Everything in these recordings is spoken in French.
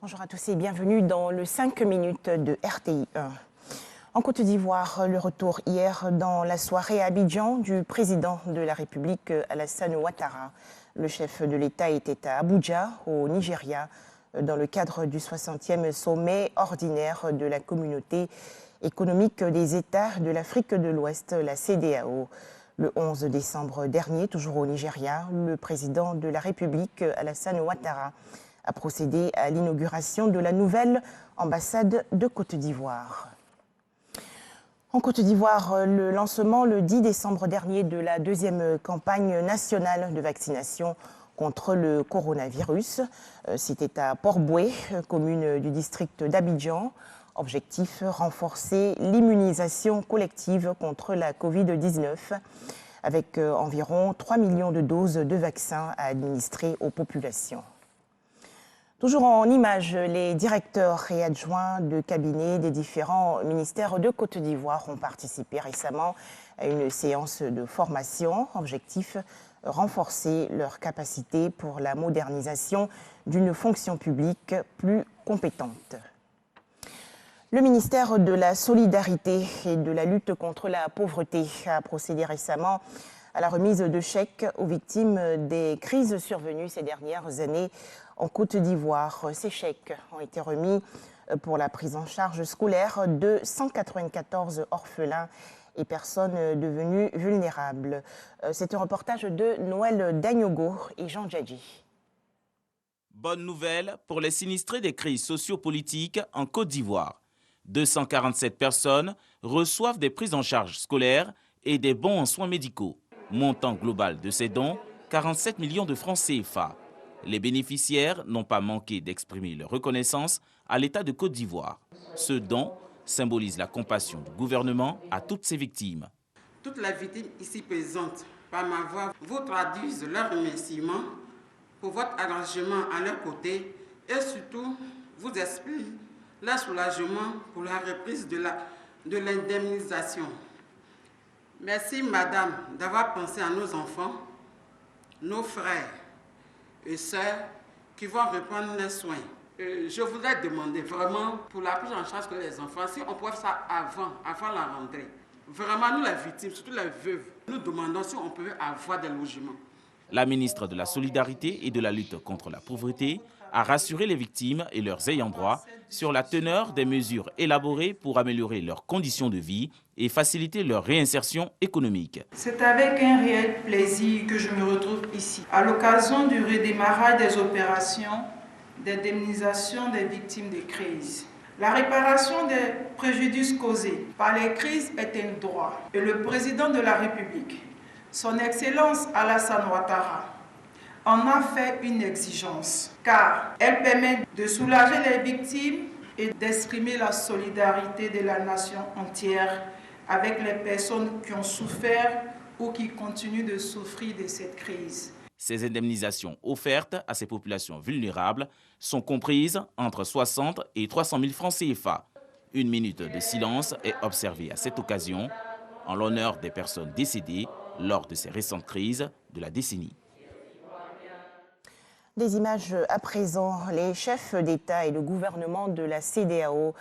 Bonjour à tous et bienvenue dans le 5 minutes de RTI 1. En Côte d'Ivoire, le retour hier dans la soirée à Abidjan du président de la République Alassane Ouattara. Le chef de l'État était à Abuja, au Nigeria, dans le cadre du 60e sommet ordinaire de la communauté économique des États de l'Afrique de l'Ouest, la CEDEAO. Le 11 décembre dernier, toujours au Nigeria, le président de la République Alassane Ouattara a procédé à l'inauguration de la nouvelle ambassade de Côte d'Ivoire. En Côte d'Ivoire, le lancement le 10 décembre dernier de la deuxième campagne nationale de vaccination contre le coronavirus. C'était à Port-Boué, commune du district d'Abidjan. Objectif, renforcer l'immunisation collective contre la Covid-19 avec environ 3 millions de doses de vaccins à administrer aux populations. Toujours en images, les directeurs et adjoints de cabinet des différents ministères de Côte d'Ivoire ont participé récemment à une séance de formation. Objectif, renforcer leur capacité pour la modernisation d'une fonction publique plus compétente. Le ministère de la Solidarité et de la lutte contre la pauvreté a procédé récemment à la remise de chèques aux victimes des crises survenues ces dernières années en Côte d'Ivoire. Ces chèques ont été remis pour la prise en charge scolaire de 194 orphelins et personnes devenues vulnérables. C'est un reportage de Noël Dagnogo et Jean Djadji. Bonne nouvelle pour les sinistrés des crises sociopolitiques en Côte d'Ivoire. 247 personnes reçoivent des prises en charge scolaires et des bons en soins médicaux. Montant global de ces dons, 47 millions de francs CFA. Les bénéficiaires n'ont pas manqué d'exprimer leur reconnaissance à l'État de Côte d'Ivoire. Ce don symbolise la compassion du gouvernement à toutes ces victimes. Toutes les victimes ici présentes, par ma voix, vous traduisent leurs remerciements pour votre engagement à leur côté et surtout vous expriment leur soulagement pour la reprise de l'indemnisation. Merci, madame, d'avoir pensé à nos enfants, nos frères et sœurs qui vont reprendre les soins. Je voudrais demander vraiment pour la prise en charge de les enfants, si on pouvait faire ça avant la rentrée. Vraiment, nous les victimes, surtout les veuves, nous demandons si on peut avoir des logements. La ministre de la Solidarité et de la lutte contre la pauvreté a rassuré les victimes et leurs ayants droit sur la teneur des mesures élaborées pour améliorer leurs conditions de vie et faciliter leur réinsertion économique. C'est avec un réel plaisir que je me retrouve ici, à l'occasion du redémarrage des opérations d'indemnisation des victimes des crises. La réparation des préjudices causés par les crises est un droit et le président de la République, son Excellence Alassane Ouattara, en a fait une exigence, car elle permet de soulager les victimes et d'exprimer la solidarité de la nation entière avec les personnes qui ont souffert ou qui continuent de souffrir de cette crise. Ces indemnisations offertes à ces populations vulnérables sont comprises entre 60 et 300 000 francs CFA. Une minute de silence est observée à cette occasion en l'honneur des personnes décédées lors de ces récentes crises de la décennie. Des images à présent, les chefs d'État et de gouvernement de la CEDEAO,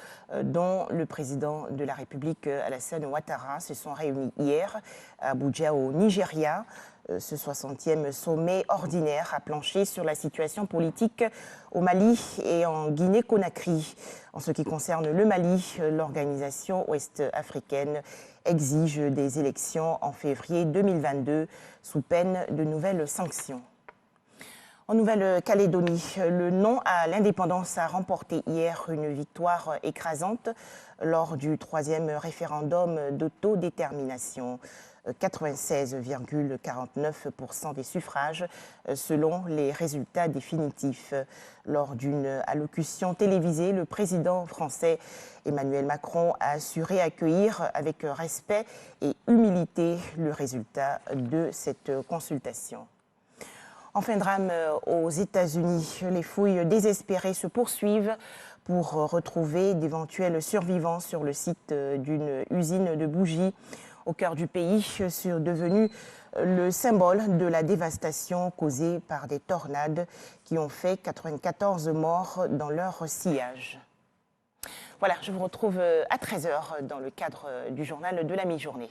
dont le président de la République Alassane Ouattara, se sont réunis hier à Abuja au Nigeria. Ce 60e sommet ordinaire a planché sur la situation politique au Mali et en Guinée-Conakry. En ce qui concerne le Mali, l'organisation ouest-africaine exige des élections en février 2022 sous peine de nouvelles sanctions. En Nouvelle-Calédonie, le non à l'indépendance a remporté hier une victoire écrasante lors du 3e référendum d'autodétermination. 96,49% des suffrages selon les résultats définitifs. Lors d'une allocution télévisée, le président français Emmanuel Macron a assuré accueillir avec respect et humilité le résultat de cette consultation. Enfin, drame aux États-Unis. Les fouilles désespérées se poursuivent pour retrouver d'éventuels survivants sur le site d'une usine de bougies. au cœur du pays, devenu le symbole de la dévastation causée par des tornades qui ont fait 94 morts dans leur sillage. Voilà, je vous retrouve à 13h dans le cadre du journal de la mi-journée.